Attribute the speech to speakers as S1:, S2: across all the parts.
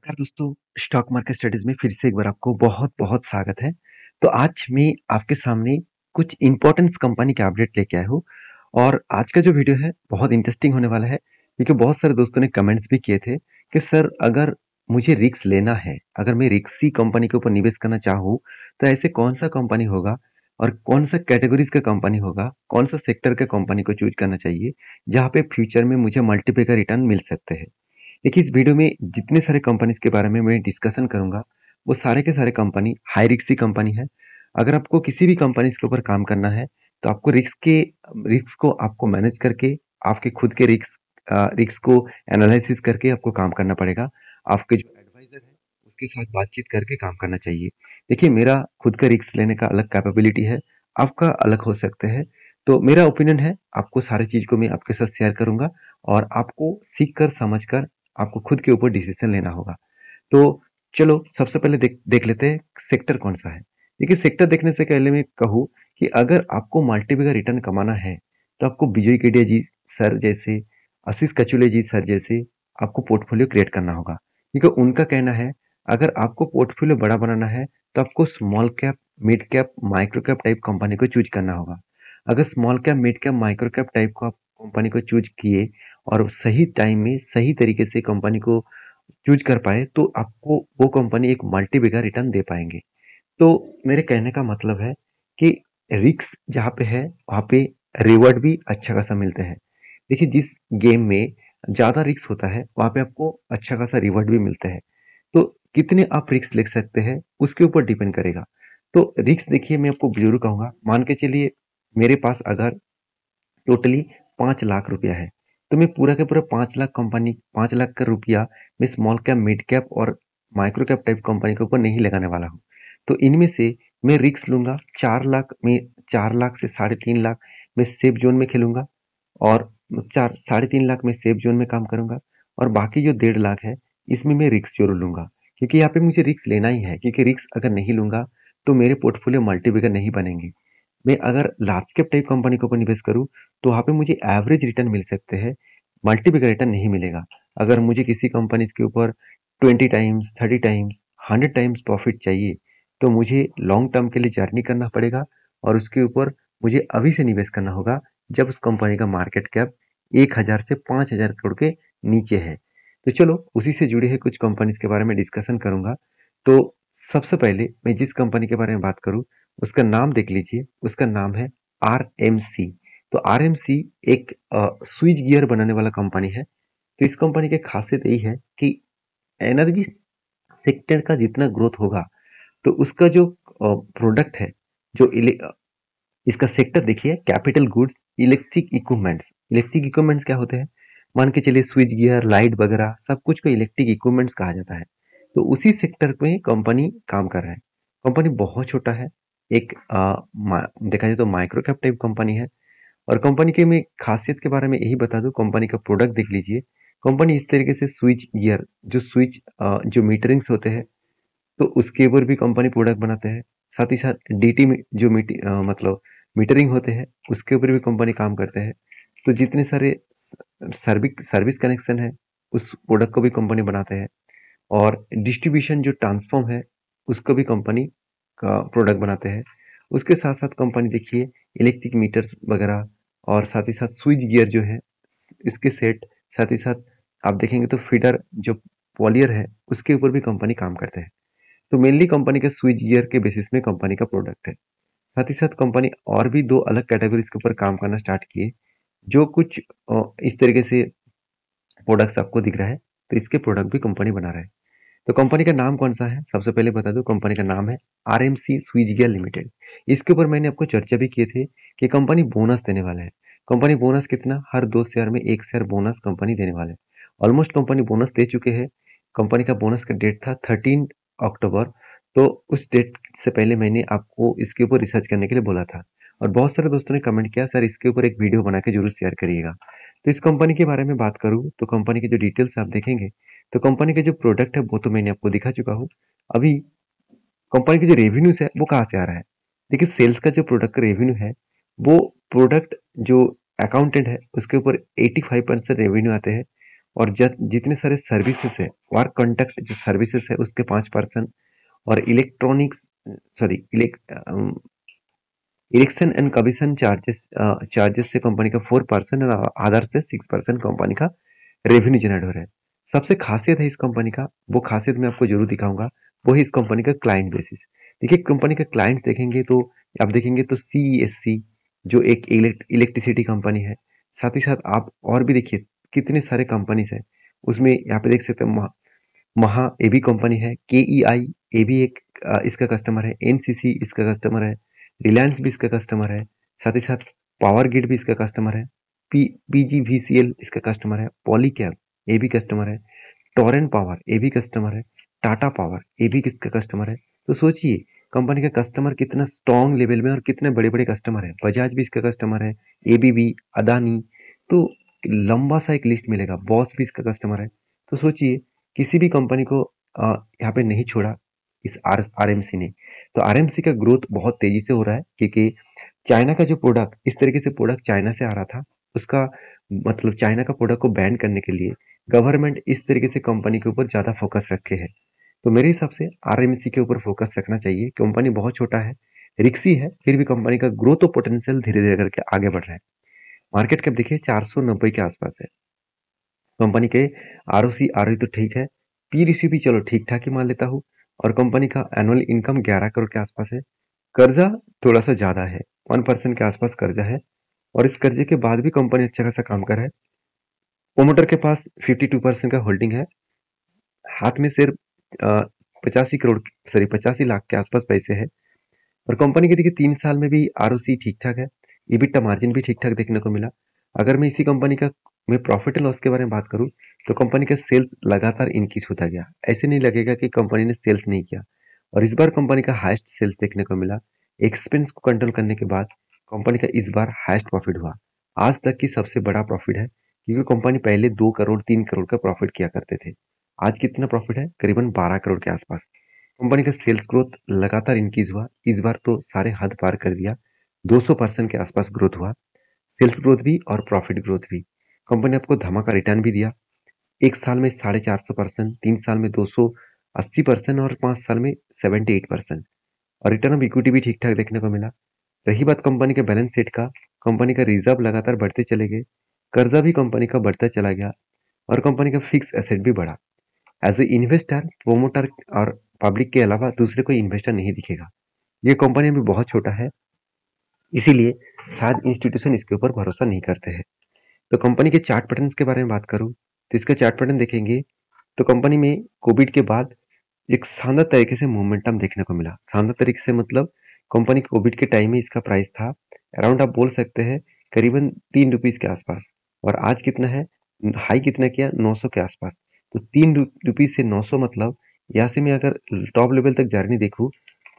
S1: नमस्कार दोस्तों, stock market studies में फिर से एक बार आपको बहुत-बहुत स्वागत है। तो आज मैं आपके सामने कुछ इम्पोर्टेंस कंपनी के अपडेट लेके आया हूँ और आज का जो वीडियो है बहुत इंटरेस्टिंग होने वाला है क्योंकि बहुत सारे दोस्तों ने कमेंट्स भी किए थे कि सर अगर मुझे रिस्क लेना है, अगर मैं रिस्की कंपनी के ऊपर निवेश करना चाहूँ, तो ऐसे कौन-सा कंपनी होगा और कौन-सा कैटेगरीज़ का कंपनी होगा, कौन-सा सेक्टर के कंपनी को चूज़ करना चाहिए, जहाँ पे फ्यूचर में मुझे मल्टीपल का रिटर्न मिल सकते हैं। देखिए इस वीडियो में जितने सारे कंपनीज के बारे में मैं डिस्कशन करूंगा वो सारे के सारे कंपनी हाई रिस्क कंपनी है। अगर आपको किसी भी कंपनी के ऊपर काम करना है तो आपको रिस्क को आपको मैनेज करके आपके खुद के रिस्क को एनालिसिस करके आपको काम करना पड़ेगा। आपके जो एडवाइजर है उसके साथ बातचीत करके काम करना चाहिए। देखिए मेरा खुद का रिस्क लेने का अलग कैपेबिलिटी है, आपका अलग हो सकते हैं। तो मेरा ओपिनियन है, आपको सारी चीज को मैं आपके साथ शेयर करूंगा और आपको सीख कर समझ कर आपको खुद के ऊपर डिसीजन लेना होगा। तो चलो सबसे पहले देख लेते हैं सेक्टर कौन सा है। देखिए सेक्टर देखने से पहले मैं कहूँ कि अगर आपको मल्टीपल का रिटर्न कमाना है तो आपको विजय केडिया जी सर जैसे, आशीष कचुले जी सर जैसे आपको पोर्टफोलियो क्रिएट करना होगा। क्योंकि उनका कहना है अगर आपको पोर्टफोलियो बड़ा बनाना है तो आपको small cap, mid cap, micro cap type company को चूज करना होगा। अगर small cap, mid cap, micro cap type को आप कंपनी को चूज किए और सही टाइम में सही तरीके से कंपनी को चूज कर पाए तो आपको वो कंपनी एक मल्टी बिगर रिटर्न दे पाएंगे। तो मेरे कहने का मतलब है कि रिस्क जहाँ पे है वहाँ पे रिवॉर्ड भी अच्छा खासा मिलता है। देखिए जिस गेम में ज़्यादा रिस्क होता है वहाँ पे आपको अच्छा खासा रिवॉर्ड भी मिलता है। तो कितने आप रिस्क ले सकते हैं उसके ऊपर डिपेंड करेगा। तो रिस्क देखिए मैं आपको जरूर कहूँगा, मान के चलिए मेरे पास अगर टोटली 5 लाख रुपया है तो मैं पूरा का पूरा 5 लाख का रुपया मैं स्मॉल कैप, मिड कैप और माइक्रो कैप टाइप कंपनी के ऊपर नहीं लगाने वाला हूँ। तो इनमें से मैं रिस्क लूंगा 4 लाख में, 4 लाख से 3.5 लाख मैं सेफ जोन में खेलूंगा और 3.5 लाख में सेफ जोन में काम करूंगा और बाकी जो 1.5 लाख है इसमें मैं रिस्क जरूर लूंगा क्योंकि यहाँ पे मुझे रिस्क लेना ही है, क्योंकि रिस्क अगर नहीं लूंगा तो मेरे पोर्टफोलियो मल्टीबिगर नहीं बनेंगे। मैं अगर लार्ज कैप टाइप कंपनी के ऊपर निवेश करूँ तो वहाँ पे मुझे एवरेज रिटर्न मिल सकते हैं, मल्टीपल रिटर्न नहीं मिलेगा। अगर मुझे किसी कंपनी के ऊपर 20 टाइम्स, 30 टाइम्स, 100 टाइम्स प्रॉफिट चाहिए तो मुझे लॉन्ग टर्म के लिए जर्नी करना पड़ेगा और उसके ऊपर मुझे अभी से निवेश करना होगा जब उस कंपनी का मार्केट कैप 1,000 से 5,000 करोड़ के नीचे है। तो चलो उसी से जुड़े हुए कुछ कंपनीज के बारे में डिस्कशन करूंगा। तो सबसे पहले मैं जिस कंपनी के बारे में बात करूं उसका नाम देख लीजिए, उसका नाम है आरएमसी। तो आरएमसी एक स्विच गियर बनाने वाला कंपनी है। तो इस कंपनी की खासियत यही है कि एनर्जी सेक्टर का जितना ग्रोथ होगा तो उसका जो प्रोडक्ट है, जो इसका सेक्टर देखिए, कैपिटल गुड्स, इलेक्ट्रिक इक्विपमेंट्स क्या होते हैं, मान के चलिए स्विच गियर, लाइट वगैरह सब कुछ को इलेक्ट्रिक इक्विपमेंट्स कहा जाता है। तो उसी सेक्टर में कंपनी काम कर रहा है। कंपनी बहुत छोटा है, एक देखा जाए तो माइक्रो कैप टाइप कंपनी है। और कंपनी के मैं खासियत के बारे में यही बता दूं, कंपनी का प्रोडक्ट देख लीजिए। कंपनी इस तरीके से स्विच गियर, जो जो मीटरिंग्स होते हैं तो उसके ऊपर भी कंपनी प्रोडक्ट बनाते हैं। साथ ही साथ डीटी में जो मतलब मीटरिंग होते हैं उसके ऊपर भी कंपनी काम करते हैं। तो जितने सारे सर्विस कनेक्शन है उस प्रोडक्ट को भी कंपनी बनाते हैं और डिस्ट्रीब्यूशन जो ट्रांसफॉर्म है उसको भी कंपनी का प्रोडक्ट बनाते हैं। उसके साथ साथ कंपनी देखिए इलेक्ट्रिक मीटर्स वगैरह और साथ ही साथ स्विच गियर जो है इसके सेट, साथ ही साथ आप देखेंगे तो फीडर जो पॉलियर है उसके ऊपर भी कंपनी काम करते हैं। तो मेनली कंपनी के स्विच गियर के बेसिस में कंपनी का प्रोडक्ट है। साथ ही साथ कंपनी और भी दो अलग कैटेगरीज के ऊपर काम करना स्टार्ट किए, जो कुछ इस तरीके से प्रोडक्ट्स आपको दिख रहा है। तो इसके प्रोडक्ट भी कंपनी बना रहा है। तो कंपनी का नाम कौन सा है, सबसे पहले बता दूं, कंपनी का नाम है आरएमसी स्विच गियर लिमिटेड। इसके ऊपर मैंने आपको चर्चा भी की थी कि कंपनी बोनस देने वाला है। कंपनी बोनस कितना, हर 2 शेयर में 1 शेयर बोनस कंपनी देने वाला है। ऑलमोस्ट कंपनी बोनस दे चुके हैं। कंपनी का बोनस का डेट था 13 अक्टूबर। तो उस डेट से पहले मैंने आपको इसके ऊपर रिसर्च करने के लिए बोला था और बहुत सारे दोस्तों ने कमेंट किया सर इसके ऊपर एक वीडियो बना के जरूर शेयर करिएगा। तो इस कंपनी के बारे में बात करूँ तो कंपनी की जो डिटेल्स आप देखेंगे तो कंपनी के जो प्रोडक्ट है वो तो मैंने आपको दिखा चुका हूँ। अभी कंपनी के जो रेवेन्यूज है वो कहाँ से आ रहा है। देखिए सेल्स का जो प्रोडक्ट का रेवेन्यू है वो प्रोडक्ट जो अकाउंटेंट है उसके ऊपर 85% रेवेन्यू आते हैं और जितने सारे सर्विसेज है, वर्क कॉन्ट्रैक्ट जो सर्विसेज है उसके 5%, और electronics sorry election and commission charges से कंपनी का 4% और आधार से 6% कंपनी का रेवेन्यू जनरेट हो रहा है। सबसे खासियत है इस कंपनी का, वो खासियत मैं आपको जरूर दिखाऊंगा, वो है इस कंपनी का क्लाइंट बेसिस। देखिए कंपनी का क्लाइंट्स देखेंगे तो आप देखेंगे तो CESC जो एक इलेक्ट्रिसिटी कंपनी है, साथ ही साथ आप और भी देखिए कितने सारे कंपनीज है उसमें। यहाँ पे देख सकते हैं महा ए भी कंपनी है, KEI ये भी एक इसका कस्टमर है, NCC इसका कस्टमर है, रिलायंस भी इसका कस्टमर है, साथ ही साथ पावर ग्रिड भी इसका कस्टमर है, PGVCL इसका कस्टमर है, पॉलीकैब ये भी कस्टमर है, टोरेंट पावर ये भी कस्टमर है, टाटा पावर ये भी किसका कस्टमर है। तो सोचिए कंपनी का कस्टमर कितना स्ट्रॉन्ग लेवल में और कितने बड़े बड़े कस्टमर है। बजाज भी इसका कस्टमर है, ABB, अदानी, तो लंबा सा एक लिस्ट मिलेगा। बॉस भी इसका कस्टमर है। तो सोचिए किसी भी कंपनी को यहाँ पे नहीं छोड़ा इस RMC ने। तो RMC का ग्रोथ बहुत तेजी से हो रहा है क्योंकि चाइना का जो प्रोडक्ट, इस तरीके से प्रोडक्ट चाइना से आ रहा था, उसका मतलब चाइना का प्रोडक्ट को बैन करने के लिए गवर्नमेंट इस तरीके से कंपनी के ऊपर ज्यादा फोकस रखे है। तो मेरे हिसाब से RMC के ऊपर फोकस रखना चाहिए। कंपनी बहुत छोटा है, रिक्सी है, फिर भी कंपनी का ग्रोथ और पोटेंशियल धीरे धीरे करके आगे बढ़ रहा है। मार्केट कैप देखिए 490 के आसपास है। कंपनी के ROE तो ठीक है, PRC भी चलो ठीक ठाक ही मान लेता हूँ, और कंपनी का एनुअल इनकम 11 करोड़ के आसपास है। कर्जा थोड़ा सा ज्यादा है, 1% के आसपास कर्जा है, और इस कर्जे के बाद भी कंपनी अच्छा खासा काम कर रहा है। प्रोमोटर के पास 52% का होल्डिंग है, हाथ में सिर्फ 85 करोड़ सॉरी 85 लाख के आसपास पैसे है। और कंपनी के देखिए 3 साल में भी ROC ठीक ठाक है, EBITDA मार्जिन भी ठीक ठाक देखने को मिला। अगर मैं इसी कंपनी का मैं प्रॉफिट एंड लॉस के बारे में बात करूं तो कंपनी का सेल्स लगातार इंक्रीज होता गया। ऐसे नहीं लगेगा कि कंपनी ने सेल्स नहीं किया, और इस बार कंपनी का हाईएस्ट सेल्स देखने को मिला। एक्सपेंस को कंट्रोल करने के बाद कंपनी का इस बार हाईएस्ट प्रॉफिट हुआ, आज तक की सबसे बड़ा प्रॉफिट है, क्योंकि कंपनी पहले 2 करोड़ 3 करोड़ का प्रॉफिट किया करते थे। आज कितना प्रॉफिट है? करीबन 12 करोड़ के आसपास। कंपनी का सेल्स ग्रोथ लगातार इंक्रीज हुआ, इस बार तो सारे हद पार कर दिया, 200% के आसपास ग्रोथ हुआ, सेल्स ग्रोथ भी और प्रॉफिट ग्रोथ भी। कंपनी आपको धमाका रिटर्न भी दिया, 1 साल में 450%, 3 साल में 280% और 5 साल में 78%, और रिटर्न ऑफ इक्विटी भी ठीक ठाक देखने को मिला। रही बात कंपनी के बैलेंस शीट का, कंपनी का रिजर्व लगातार बढ़ते चले गए, कर्जा भी कंपनी का बढ़ता चला गया, और कंपनी का फिक्स एसेट भी बढ़ा। एज ए इन्वेस्टर, प्रोमोटर और पब्लिक के अलावा दूसरे कोई इन्वेस्टर नहीं दिखेगा। ये कंपनी अभी बहुत छोटा है, इसीलिए शायद इंस्टीट्यूशन इसके ऊपर भरोसा नहीं करते हैं। तो कंपनी के चार्ट पैटर्न्स के बारे में बात करूं तो इसका चार्ट पैटर्न देखेंगे तो कंपनी में कोविड के बाद एक शानदार तरीके से मोमेंटम देखने को मिला। शानदार तरीके से मतलब कंपनी कोविड के टाइम में इसका प्राइस था अराउंड, आप बोल सकते हैं करीबन 3 रुपीज के आसपास, और आज कितना है, हाई कितना किया, 900 के आसपास। तो 3 रुपीज से 900 मतलब यहाँ से मैं अगर टॉप लेवल तक जर्नी देखूँ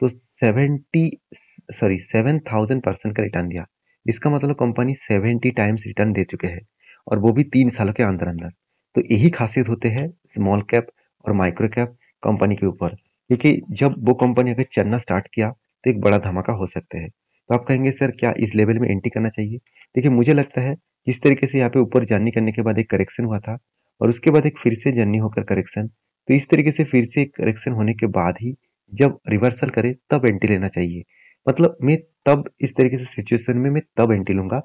S1: तो 7,000% का रिटर्न दिया। इसका मतलब कंपनी 70 टाइम्स रिटर्न दे चुके हैं, और वो भी 3 सालों के अंदर अंदर। तो यही खासियत होते हैं स्मॉल कैप और माइक्रो कैप कंपनी के ऊपर, क्योंकि जब वो कंपनी अगर चलना स्टार्ट किया तो एक बड़ा धमाका हो सकते हैं। तो आप कहेंगे सर क्या इस लेवल में एंट्री करना चाहिए? देखिए मुझे लगता है जिस तरीके से यहाँ पे ऊपर जर्नी करने के बाद एक करेक्शन हुआ था, और उसके बाद एक फिर से जर्नी होकर करेक्शन, तो इस तरीके से फिर से एक करेक्शन होने के बाद ही जब रिवर्सल करे तब एंट्री लेना चाहिए। मतलब मैं तब इस तरीके से सिचुएशन में मैं तब एंट्री लूंगा,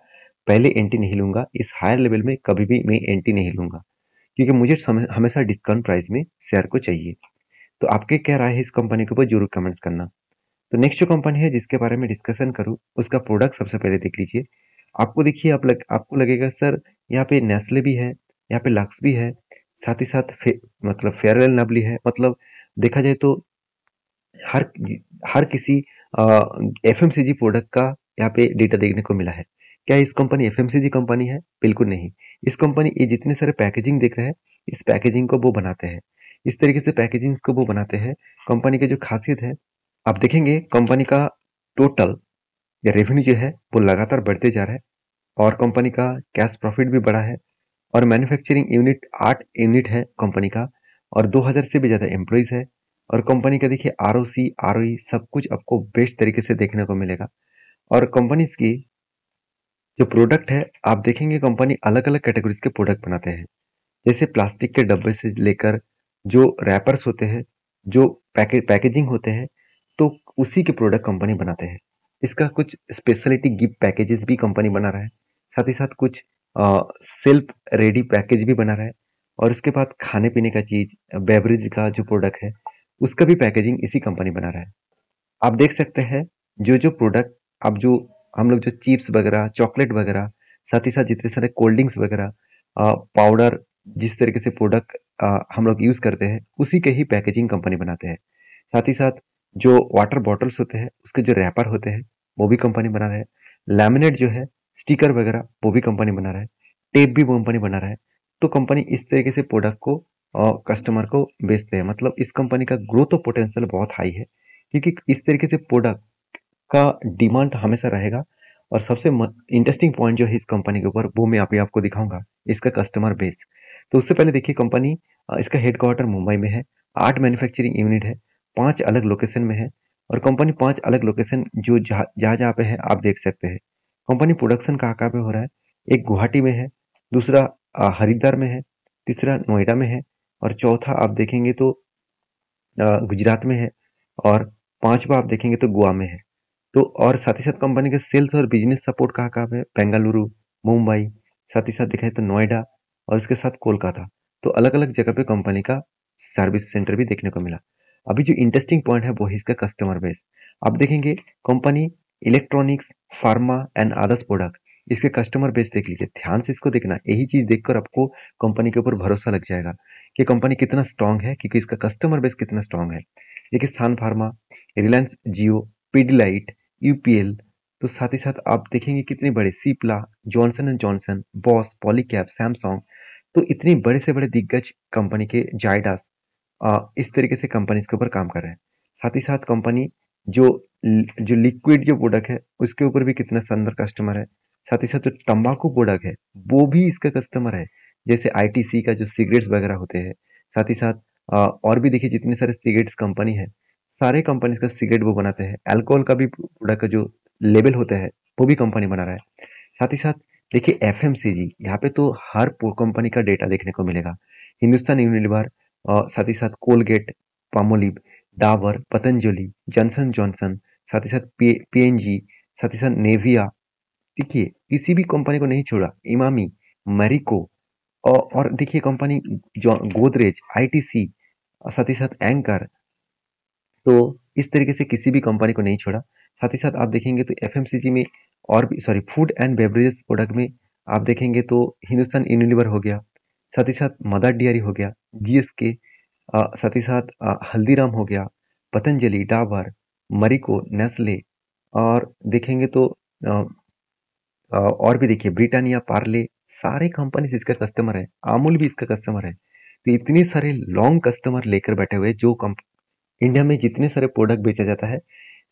S1: पहले एंट्री नहीं लूंगा। इस हायर लेवल में कभी भी मैं एंट्री नहीं लूंगा, क्योंकि मुझे हमेशा डिस्काउंट प्राइस में शेयर को चाहिए। तो आपके क्या राय है इस कंपनी के ऊपर जरूर कमेंट्स करना। तो नेक्स्ट जो कंपनी है जिसके बारे में डिस्कशन करूं उसका प्रोडक्ट सबसे पहले देख लीजिए। आपको देखिए आपको लगेगा सर यहाँ पे नेस्ले भी है, यहाँ पे लक्स भी है, साथ ही साथ मतलब फेयरवेल लवली है। मतलब देखा जाए तो हर हर किसी FMCG प्रोडक्ट का यहाँ पे डेटा देखने को मिला है। क्या इस कंपनी FMCG कंपनी है? बिल्कुल नहीं। इस कंपनी ये जितने सारे पैकेजिंग देख रहे हैं, इस पैकेजिंग को वो बनाते हैं, इस तरीके से पैकेजिंग को वो बनाते हैं। कंपनी की जो खासियत है, आप देखेंगे कंपनी का टोटल या रेवेन्यू जो है वो लगातार बढ़ते जा रहा है, और कंपनी का कैश प्रॉफिट भी बढ़ा है, और मैन्युफैक्चरिंग यूनिट 8 यूनिट है कंपनी का, और 2000 से भी ज़्यादा एम्प्लॉइज है। और कंपनी का देखिए ROC ROE सब कुछ आपको बेस्ट तरीके से देखने को मिलेगा। और कंपनीज की जो प्रोडक्ट है आप देखेंगे कंपनी अलग अलग कैटेगरीज के प्रोडक्ट बनाते हैं। जैसे प्लास्टिक के डब्बे से लेकर जो रैपर्स होते हैं, जो पैकेजिंग होते हैं, तो उसी के प्रोडक्ट कंपनी बनाते हैं। इसका कुछ स्पेशलिटी गिफ्ट पैकेजेस भी कंपनी बना रहा है, साथ ही साथ कुछ सेल्फ रेडी पैकेज भी बना रहा है, और उसके बाद खाने पीने का चीज, बेवरेज का जो प्रोडक्ट है, उसका भी पैकेजिंग इसी कंपनी बना रहा है। आप देख सकते हैं जो जो प्रोडक्ट, अब जो हम लोग जो चिप्स वगैरह, चॉकलेट वगैरह, साथ ही साथ जितने सारे कोल्ड ड्रिंक्स वगैरह, पाउडर, जिस तरीके से प्रोडक्ट हम लोग यूज करते हैं, उसी के ही पैकेजिंग कंपनी बनाते हैं। साथ ही साथ जो वाटर बॉटल्स होते हैं, उसके जो रैपर होते हैं, वो भी कंपनी बना रहा है। लैमिनेट जो है, स्टिकर वगैरह, वो भी कंपनी बना रहा है। टेप भी कंपनी बना रहा है। तो कंपनी इस तरीके से प्रोडक्ट को कस्टमर को बेचते हैं। मतलब इस कंपनी का ग्रोथ और पोटेंशियल बहुत हाई है, क्योंकि इस तरीके से प्रोडक्ट का डिमांड हमेशा रहेगा। और सबसे इंटरेस्टिंग पॉइंट जो है इस कंपनी के ऊपर, वो मैं अभी आपको दिखाऊंगा, इसका कस्टमर बेस। तो उससे पहले देखिए, कंपनी इसका हेडक्वार्टर मुंबई में है, 8 मैन्युफैक्चरिंग यूनिट है, 5 अलग लोकेशन में है। और कंपनी 5 अलग लोकेशन जो जहाँ जहाँ पे है, आप देख सकते हैं। कंपनी प्रोडक्शन कहाँ पे हो रहा है? एक गुवाहाटी में है, दूसरा हरिद्वार में है, तीसरा नोएडा में है, और चौथा आप देखेंगे तो गुजरात में है, और पांचवा आप देखेंगे तो गोवा में है। तो और साथ ही साथ कंपनी के सेल्स और बिजनेस सपोर्ट कहाँ पे? बेंगलुरु, मुंबई, साथ ही साथ दिखाए तो नोएडा, और इसके साथ कोलकाता। तो अलग अलग जगह पे कंपनी का सर्विस सेंटर भी देखने को मिला। अभी जो इंटरेस्टिंग पॉइंट है वो है इसका कस्टमर बेस। आप देखेंगे company electronics, pharma and others product, इसके कस्टमर बेस देख लीजिए, ध्यान से इसको देखना। यही चीज देखकर आपको कंपनी के ऊपर भरोसा लग जाएगा कि कंपनी कितना स्ट्रांग है, क्योंकि इसका कस्टमर बेस कितना स्ट्रांग है। देखिए, सन फार्मा, रिलायंस जियो, पीडीलाइट, यूपीएल, तो साथ ही साथ आप देखेंगे कितने बड़े, Cipla, Johnson and Johnson, boss, Polycab, Samsung, तो इतने बड़े से बड़े दिग्गज कंपनी के जायडास इस तरीके से कंपनी इसके ऊपर काम कर रहे हैं। साथ ही साथ कंपनी जो जो लिक्विड जो प्रोडक्ट है, उसके ऊपर भी कितना शानदार कस्टमर है। साथ ही साथ जो तंबाकू प्रोडक्ट है, वो भी इसका कस्टमर है। जैसे आईटीसी का जो सिगरेट्स वगैरह होते हैं, साथ ही साथ और भी देखिए जितने सारे सिगरेट्स कंपनी है, सारे कंपनी का सिगरेट वो बनाते हैं। अल्कोहल का भी प्रोडक्ट का जो लेबल होता है, वो भी कंपनी बना रहा है। साथ ही साथ देखिए एफएमसीजी, यहाँ पे तो हर कंपनी का डेटा देखने को मिलेगा। हिंदुस्तान यूनिलीवर, साथ ही साथ Colgate, Palmolive, Dabur, Patanjali, Johnson Johnson, साथ ही साथ पीएनजी, साथ ही साथ नेविया, देखिए किसी भी कंपनी को नहीं छोड़ा। इमामी, मैरिको, और देखिए कंपनी गोदरेज, आईटीसी, साथ ही साथ एंकर, तो इस तरीके से किसी भी कंपनी को नहीं छोड़ा। साथ ही साथ आप देखेंगे तो एफएमसीजी में, और भी sorry, food and beverages product में आप देखेंगे तो हिंदुस्तान यूनिलीवर हो गया, साथ ही साथ मदर डेयरी हो गया, जीएसके, साथ ही साथ हल्दीराम हो गया, पतंजलि, डाबर, मरिको, नेस्ले, और देखेंगे तो अ, और भी देखिए ब्रिटानिया, पार्ले, सारे कंपनीज इसका कस्टमर है। अमूल भी इसका कस्टमर है। तो इतने सारे लॉन्ग कस्टमर लेकर बैठे हुए, जो इंडिया में जितने सारे प्रोडक्ट बेचा जाता है,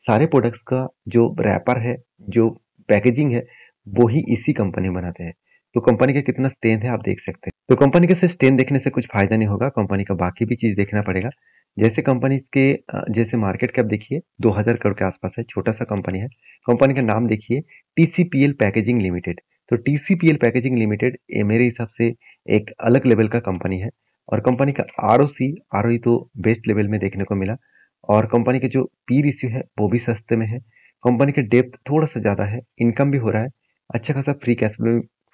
S1: सारे प्रोडक्ट्स का जो रैपर है, जो पैकेजिंग है, वो ही इसी कंपनी बनाते हैं। तो कंपनी का कितना स्ट्रेंथ है आप देख सकते हैं। तो कंपनी के सिर्फ स्ट्रेंथ देखने से कुछ फायदा नहीं होगा, कंपनी का बाकी भी चीज देखना पड़ेगा। जैसे कंपनी के जैसे मार्केट कैप देखिए 2000 करोड़ के आसपास है, छोटा सा कंपनी है। कंपनी का नाम देखिए टीसीपीएल पैकेजिंग लिमिटेड। तो टीसीपीएल पैकेजिंग लिमिटेड ये मेरे हिसाब से एक अलग लेवल का कंपनी है। और कंपनी का आरओई तो बेस्ट लेवल में देखने को मिला। और कंपनी के जो पी रेशियो है वो भी सस्ते में है। कंपनी के डेप्थ थोड़ा सा ज़्यादा है, इनकम भी हो रहा है, अच्छा खासा फ्री कैश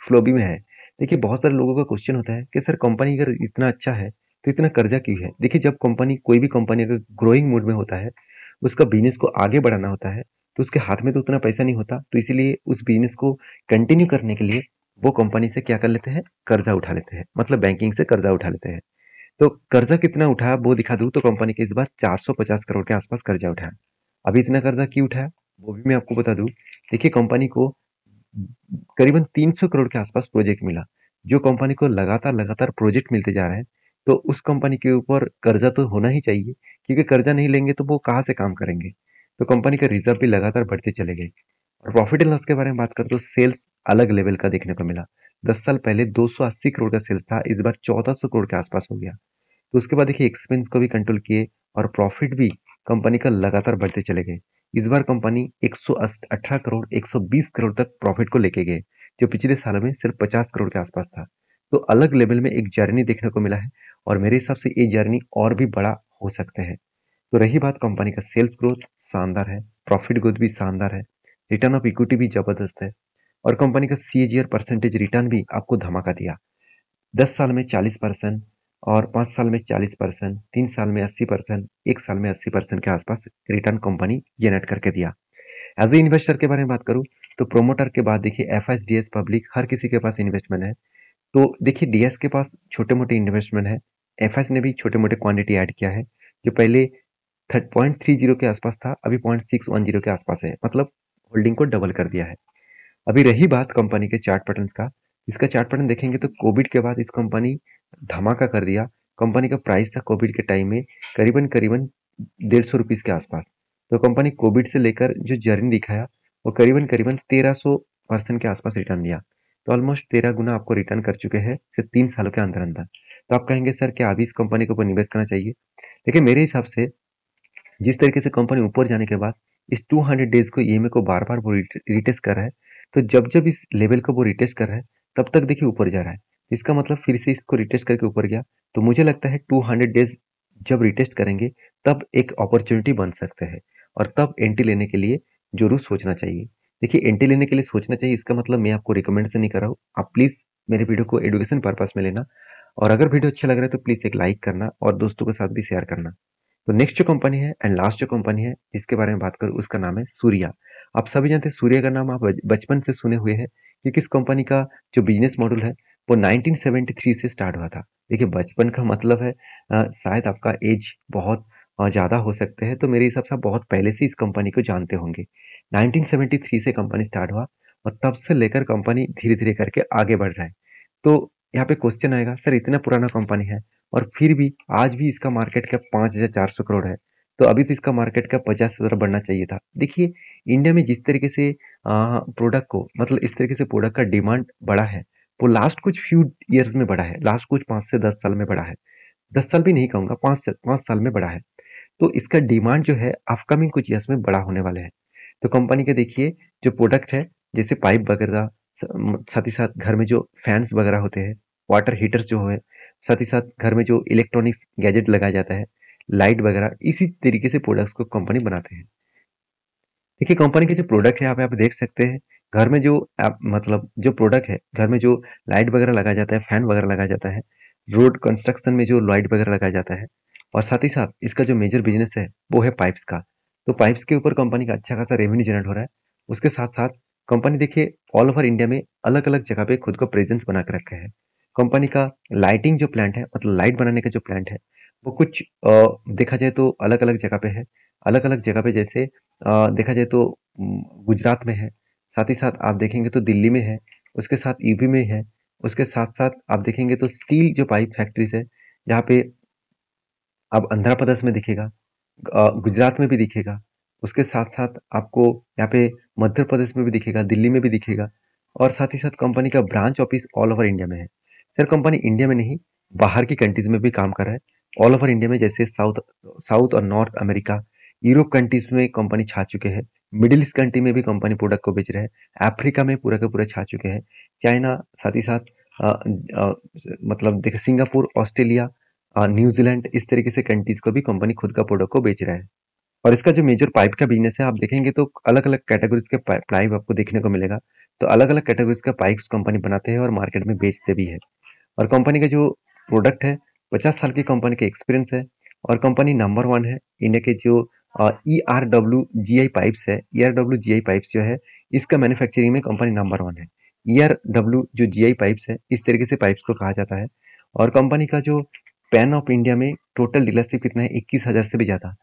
S1: फ्लो भी में है। देखिए बहुत सारे लोगों का क्वेश्चन होता है कि सर कंपनी अगर इतना अच्छा है तो इतना कर्जा क्यों है? देखिए जब कंपनी, कोई भी कंपनी अगर ग्रोइंग मोड में होता है, उसका बिजनेस को आगे बढ़ाना होता है, तो उसके हाथ में तो उतना पैसा नहीं होता। तो इसीलिए उस बिजनेस को कंटिन्यू करने के लिए वो कंपनी से क्या कर लेते हैं? कर्जा उठा लेते हैं, मतलब बैंकिंग से कर्जा उठा लेते हैं। तो कर्जा कितना उठाया वो दिखा दूं, तो कंपनी के इस बार 450 करोड़ के आसपास कर्जा उठाया। अभी इतना कर्जा क्यों उठाया वो भी मैं आपको बता दूं। देखिए कंपनी को करीबन 300 करोड़ के आसपास प्रोजेक्ट मिला। जो कंपनी को लगातार लगातार प्रोजेक्ट मिलते जा रहे हैं, तो उस कंपनी के ऊपर कर्जा तो होना ही चाहिए, क्योंकि कर्जा नहीं लेंगे तो वो कहाँ से काम करेंगे। तो कंपनी का रिजर्व भी लगातार बढ़ते चले गए। और प्रॉफिट एंड लॉस के बारे में बात करें तो सेल्स अलग लेवल का देखने को मिला। 10 साल पहले 280 करोड़ का सेल्स था, इस बार 1400 करोड़ के आसपास हो गया। तो उसके बाद देखिए एक्सपेंस को भी कंट्रोल किए, और प्रॉफिट भी कंपनी का लगातार बढ़ते चले गए। इस बार कंपनी 118 करोड़ 120 करोड़ तक प्रॉफिट को लेके गए, जो पिछले साल में सिर्फ 50 करोड़ के आसपास था। तो अलग लेवल में एक जर्नी देखने को मिला है और मेरे हिसाब से ये जर्नी और भी बड़ा हो सकते हैं। तो रही बात कंपनी का सेल्स ग्रोथ शानदार है, प्रॉफिट ग्रोथ भी शानदार है, रिटर्न ऑफ इक्विटी भी जबरदस्त है और कंपनी का सीएजीआर परसेंटेज रिटर्न भी आपको धमाका दिया। 10 साल में 40% और 5 साल में 40%, 3 साल में 80%, 1 साल में 80% के आसपास रिटर्न कंपनी जनरेट करके दिया। एज ए इन्वेस्टर के बारे में बात करूं तो प्रोमोटर के बाद देखिए एफएस डीएस पब्लिक हर किसी के पास इन्वेस्टमेंट है। तो देखिए डीएस के पास छोटे मोटे इन्वेस्टमेंट है, एफएस ने भी छोटे मोटे क्वांटिटी ऐड किया है। जो पहले 0.30 के आसपास था अभी 0.610 के आसपास है, मतलब होल्डिंग को डबल कर दिया है। अभी रही बात कंपनी के चार्ट पैटर्न का, इसका चार्ट पैटर्न देखेंगे तो कोविड के बाद इस कंपनी धमाका कर दिया। कंपनी का प्राइस था कोविड के टाइम में करीबन करीबन 150 रुपीज के आसपास। तो कंपनी कोविड से लेकर जो जर्नी दिखाया वो करीबन करीबन 1300% के आसपास रिटर्न दिया। तो ऑलमोस्ट 13 गुना आपको रिटर्न कर चुके हैं सिर्फ 3 सालों के अंदर अंदर। तो आप कहेंगे सर क्या अभी इस कंपनी के ऊपर निवेश करना चाहिए? देखिए मेरे हिसाब से जिस तरीके से कंपनी ऊपर जाने के बाद इस 200 डेज को ईएमए को बार बार वो रिटेस्ट कर रहा है, तो जब जब इस लेवल को वो रिटेस्ट कर रहा है तब तक देखिए ऊपर जा रहा है। इसका मतलब फिर से इसको रिटेस्ट करके ऊपर गया, तो मुझे लगता है 200 डेज जब रिटेस्ट करेंगे तब एक अपॉर्चुनिटी बन सकते हैं और तब एंट्री लेने के लिए जरूर सोचना चाहिए। देखिए एंट्री लेने के लिए सोचना चाहिए इसका मतलब मैं आपको रिकमेंडेशन नहीं कर रहा हूँ, आप प्लीज मेरे वीडियो को एजुकेशन पर्पस में लेना और अगर वीडियो अच्छा लग रहा है तो प्लीज एक लाइक करना और दोस्तों के साथ भी शेयर करना। तो नेक्स्ट जो कंपनी है एंड लास्ट जो कंपनी है जिसके बारे में बात करूँ उसका नाम है सूर्या। आप सभी जानते हैं सूर्या का नाम आप बचपन से सुने हुए हैं क्योंकि इस कंपनी का जो बिजनेस मॉडल है वो 1973 से स्टार्ट हुआ था। देखिए बचपन का मतलब है शायद आपका एज बहुत ज़्यादा हो सकते हैं, तो मेरे हिसाब से आप बहुत पहले से इस कंपनी को जानते होंगे। 1973 से कंपनी स्टार्ट हुआ और तब से लेकर कंपनी धीरे धीरे करके आगे बढ़ रहा है। तो यहाँ पे क्वेश्चन आएगा सर इतना पुराना कंपनी है और फिर भी आज भी इसका मार्केट कैप 5,400 करोड़ है, तो अभी तो इसका मार्केट कैप 50,000 बढ़ना चाहिए था। देखिए इंडिया में जिस तरीके से प्रोडक्ट को मतलब इस तरीके से प्रोडक्ट का डिमांड बढ़ा है वो लास्ट कुछ फ्यू ईयर्स में बढ़ा है, लास्ट कुछ 5 से 10 साल में बढ़ा है। 10 साल भी नहीं कहूँगा, 5 साल में बढ़ा है। तो इसका डिमांड जो है अपकमिंग कुछ ईयर्स में बड़ा होने वाले हैं। तो कंपनी के देखिए जो प्रोडक्ट है जैसे पाइप वगैरह, साथ ही साथ घर में जो फैंस वगैरह होते हैं, वाटर हीटर्स जो है, साथ ही साथ घर में जो इलेक्ट्रॉनिक्स गैजेट लगाया जाता है, लाइट वगैरह, इसी तरीके से प्रोडक्ट्स को कंपनी बनाते हैं। देखिए कंपनी के जो प्रोडक्ट है यहाँ पे आप देख सकते हैं, घर में जो आप मतलब जो प्रोडक्ट है घर में जो लाइट वगैरह लगाया जाता है, फैन वगैरह लगाया जाता है, रोड कंस्ट्रक्शन में जो लाइट वगैरह लगाया जाता है और साथ ही साथ इसका जो मेजर बिजनेस है वो है पाइप्स का। तो पाइप्स के ऊपर कंपनी का अच्छा खासा रेवेन्यू जनरेट हो रहा है। उसके साथ साथ कंपनी देखिए ऑल ओवर इंडिया में अलग अलग जगह पे खुद को प्रेजेंस बना कर रखा है। कंपनी का लाइटिंग जो प्लांट है मतलब लाइट बनाने का जो प्लांट है वो कुछ देखा जाए तो अलग अलग जगह पे है। अलग अलग जगह पे जैसे देखा जाए तो गुजरात में है, साथ ही साथ आप देखेंगे तो दिल्ली में है, उसके साथ यूपी में है, उसके साथ साथ आप देखेंगे तो स्टील जो पाइप फैक्ट्रीज है जहाँ पे अब आंध्र प्रदेश में दिखेगा, गुजरात में भी दिखेगा, उसके साथ साथ आपको यहाँ पे मध्य प्रदेश में भी दिखेगा, दिल्ली में भी दिखेगा और साथ ही साथ कंपनी का branch office all over India में है। सर कंपनी इंडिया में नहीं बाहर की कंट्रीज में भी काम कर रहा है। ऑल ओवर इंडिया में जैसे साउथ साउथ और नॉर्थ अमेरिका, यूरोप कंट्रीज में कंपनी छा चुके हैं, मिडिल ईस्ट कंट्री में भी कंपनी प्रोडक्ट को बेच रहे हैं, अफ्रीका में पूरा के पूरे छा चुके हैं, चाइना, साथ ही साथ मतलब देखिए सिंगापुर, ऑस्ट्रेलिया, न्यूजीलैंड, इस तरीके से कंट्रीज को भी कंपनी खुद का प्रोडक्ट को बेच रहा है। और इसका जो मेजर पाइप का बिजनेस है आप देखेंगे तो अलग अलग कैटेगरीज के पाइप आपको देखने को मिलेगा। तो अलग अलग कैटेगरीज का पाइप्स कंपनी बनाते हैं और मार्केट में बेचते भी है। और कंपनी का जो प्रोडक्ट है 50 साल की कंपनी का एक्सपीरियंस है और कंपनी नंबर 1 है। इंडिया के जो ERW GI पाइप्स है, ERW GI पाइप्स जो है इसका मैन्युफैक्चरिंग में कंपनी नंबर 1 है। ERW जो GI पाइप्स है इस तरीके से पाइप्स को कहा जाता है। और कंपनी का जो पैन ऑफ इंडिया में टोटल डीलरशिप कितना है 21,000 से भी ज़्यादा,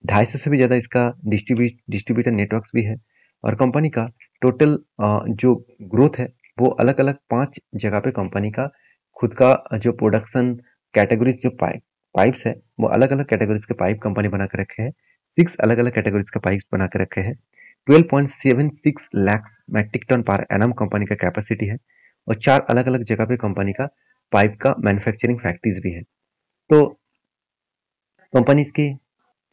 S1: 250 से भी ज़्यादा इसका डिस्ट्रीब्यूटर नेटवर्क्स भी है। और कंपनी का टोटल जो ग्रोथ है वो अलग अलग 5 जगह पे कंपनी का खुद का जो प्रोडक्शन कैटेगरीज जो पाइप्स है वो अलग अलग कैटेगरीज के पाइप कंपनी बना कर रखे हैं। 6 अलग अलग कैटेगरीज के पाइप्स बना कर रखे हैं। 12.76 लाख मैट्रिक टन पर एनम कंपनी का कैपेसिटी है और 4 अलग अलग जगह पे कंपनी का पाइप का मैन्युफैक्चरिंग फैक्ट्रीज भी है। तो कंपनी इसकी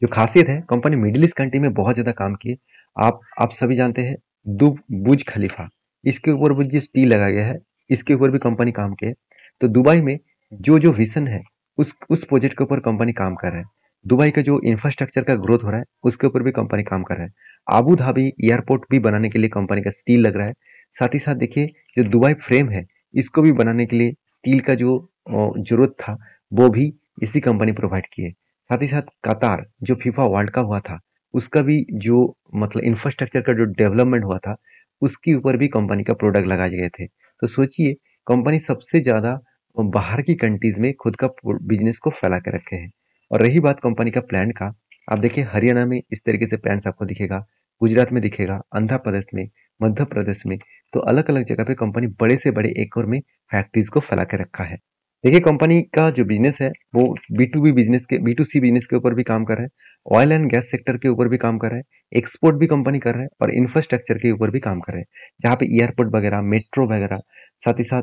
S1: जो खासियत है कंपनी मिडिल ईस्ट कंट्री में बहुत ज़्यादा काम किए। आप सभी जानते हैं बुर्ज खलीफा, इसके ऊपर भी जो स्टील लगाया गया है इसके ऊपर भी कंपनी काम किए। तो दुबई में जो विजन है उस प्रोजेक्ट के ऊपर कंपनी काम कर रहा है। दुबई का जो इंफ्रास्ट्रक्चर का ग्रोथ हो रहा है उसके ऊपर भी कंपनी काम कर रहा है। आबू धाबी एयरपोर्ट भी बनाने के लिए कंपनी का स्टील लग रहा है। साथ ही साथ देखिए जो दुबई फ्रेम है इसको भी बनाने के लिए स्टील का जो जरूरत था वो भी इसी कंपनी प्रोवाइड की है। साथ ही साथ कतार जो फीफा वर्ल्ड कप हुआ था उसका भी जो मतलब इंफ्रास्ट्रक्चर का जो डेवलपमेंट हुआ था उसके ऊपर भी कंपनी का प्रोडक्ट लगाए गए थे। तो सोचिए कंपनी सबसे ज्यादा बाहर की कंट्रीज में खुद का बिजनेस को फैला के रखे हैं। और रही बात कंपनी का प्लांट का, आप देखिए हरियाणा में इस तरीके से प्लांट्स आपको दिखेगा, गुजरात में दिखेगा, आंध्र प्रदेश में, मध्य प्रदेश में। तो अलग अलग जगह पे कंपनी बड़े से बड़े एकड़ में फैक्ट्रीज को फैला के रखा है। देखिए कंपनी का जो बिजनेस है वो B2B बिजनेस के B2C बिजनेस के ऊपर भी काम कर रहा है, ऑयल एंड गैस सेक्टर के ऊपर भी काम कर रहा है, एक्सपोर्ट भी कंपनी कर रहा है और इंफ्रास्ट्रक्चर के ऊपर भी काम कर रहा है, जहाँ पे एयरपोर्ट वगैरह, मेट्रो वगैरह, साथ ही साथ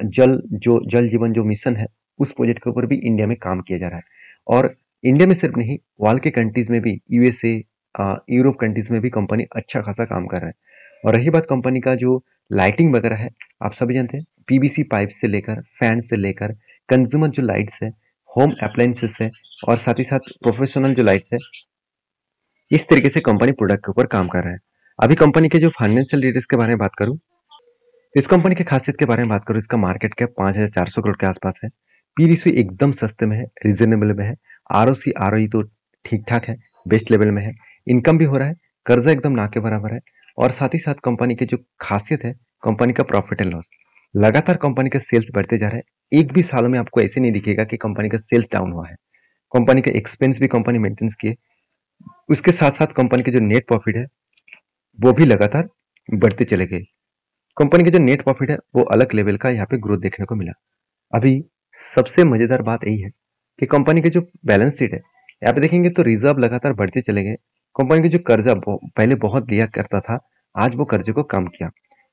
S1: जल जीवन जो मिशन है उस प्रोजेक्ट के ऊपर भी इंडिया में काम किया जा रहा है। और इंडिया में सिर्फ नहीं, वर्ल्ड के कंट्रीज में भी, USA, यूरोप कंट्रीज में भी कंपनी अच्छा खासा काम कर रहा है। और रही बात कंपनी का जो लाइटिंग वगैरह है, आप सभी जानते हैं PVC पाइप से लेकर फैन से लेकर कंज्यूमर जो लाइट्स है, होम अप्लायंसेस है और साथ ही साथ प्रोफेशनल जो लाइट्स है, इस तरीके से कंपनी प्रोडक्ट के ऊपर काम कर रहा है। अभी कंपनी के जो फाइनेंशियल डिटेल्स के बारे में बात करूं, इस कंपनी की खासियत के बारे में बात करूं, इसका मार्केट कैप 5,400 करोड़ के आसपास है। पी रेशियो एकदम सस्ते में है, रीजनेबल में है। ROC ROE तो ठीक ठाक है, बेस्ट लेवल में है। इनकम भी हो रहा है, कर्जा एकदम ना के बराबर है। और साथ ही साथ कंपनी की जो खासियत है, कंपनी का प्रॉफिट एंड लॉस, लगातार कंपनी का सेल्स बढ़ते जा रहा है। एक भी साल में आपको ऐसे नहीं दिखेगा कि कंपनी का सेल्स डाउन हुआ है। कंपनी का एक्सपेंस भी कंपनी मेंटेन किए, उसके साथ साथ कंपनी के जो नेट प्रॉफिट है वो भी लगातार बढ़ते चले गए। कंपनी के जो नेट प्रॉफिट है वो अलग लेवल का यहाँ पे ग्रोथ देखने को मिला। अभी सबसे मजेदार बात यही है कि कंपनी के जो बैलेंस शीट है, यहाँ पे देखेंगे तो रिजर्व लगातार बढ़ते चले गए। कंपनी के जो कर्जा पहले बहुत लिया करता था, आज वो कर्जे को कम किया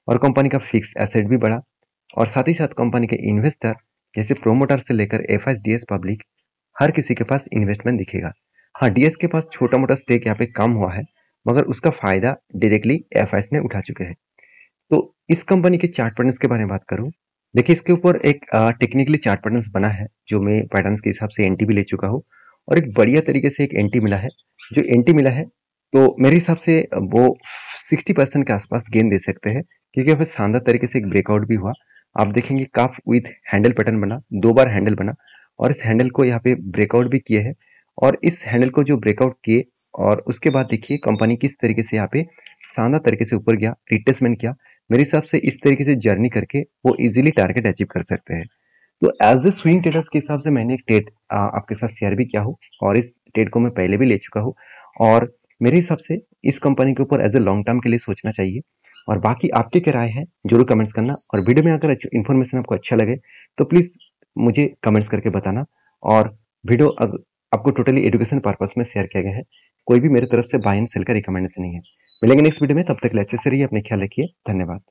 S1: और कंपनी का फिक्स एसेट भी बढ़ा। और साथ ही साथ कंपनी के इन्वेस्टर जैसे प्रोमोटर से लेकर FIs DS पब्लिक, हर किसी के पास इन्वेस्टमेंट दिखेगा। हाँ, DS के पास छोटा मोटा स्टेक यहाँ पे कम हुआ है, मगर उसका फायदा डायरेक्टली FIs ने उठा चुके हैं। तो इस कंपनी के चार्ट पैटर्न्स के बारे में बात करूं, देखिए इसके ऊपर एक टेक्निकली चार्ट पैटर्न्स बना है जो मैं पैटर्न्स के हिसाब से एंटी भी ले चुका हूँ और एक बढ़िया तरीके से एक एंटी मिला है। जो एंटी मिला है तो मेरे हिसाब से वो 60% के आसपास गेन दे सकते हैं, क्योंकि यहाँ पे शानदार तरीके से एक ब्रेकआउट भी हुआ। आप देखेंगे काफ विथ हैंडल पैटर्न बना, 2 बार हैंडल बना और इस हैंडल को यहाँ पे ब्रेकआउट भी किए हैं। और इस हैंडल को जो ब्रेकआउट किए और उसके बाद देखिए कंपनी किस तरीके से यहाँ पे शानदार तरीके से ऊपर गया, रिट्रेसमेंट किया। मेरे हिसाब से इस तरीके से जर्नी करके वो इजीली टारगेट अचीव कर सकते हैं। तो एज ए स्विंग ट्रेडर्स के हिसाब से मैंने एक ट्रेड आपके साथ शेयर भी किया हूँ और इस ट्रेड को मैं पहले भी ले चुका हूँ। और मेरे हिसाब से इस कंपनी के ऊपर एज ए लॉन्ग टर्म के लिए सोचना चाहिए। और बाकी आपकी क्या राय है जरूर कमेंट्स करना, और वीडियो में अगर इन्फॉर्मेशन आपको अच्छा लगे तो प्लीज़ मुझे कमेंट्स करके बताना। और वीडियो आपको टोटली एजुकेशन पर्पस में शेयर किया गया है, कोई भी मेरे तरफ से बाय एंड सेल का रिकमेंडेशन नहीं है। मिलेंगे नेक्स्ट वीडियो में, तब तक अच्छे से रहिए, अपने ख्याल रखिए, धन्यवाद।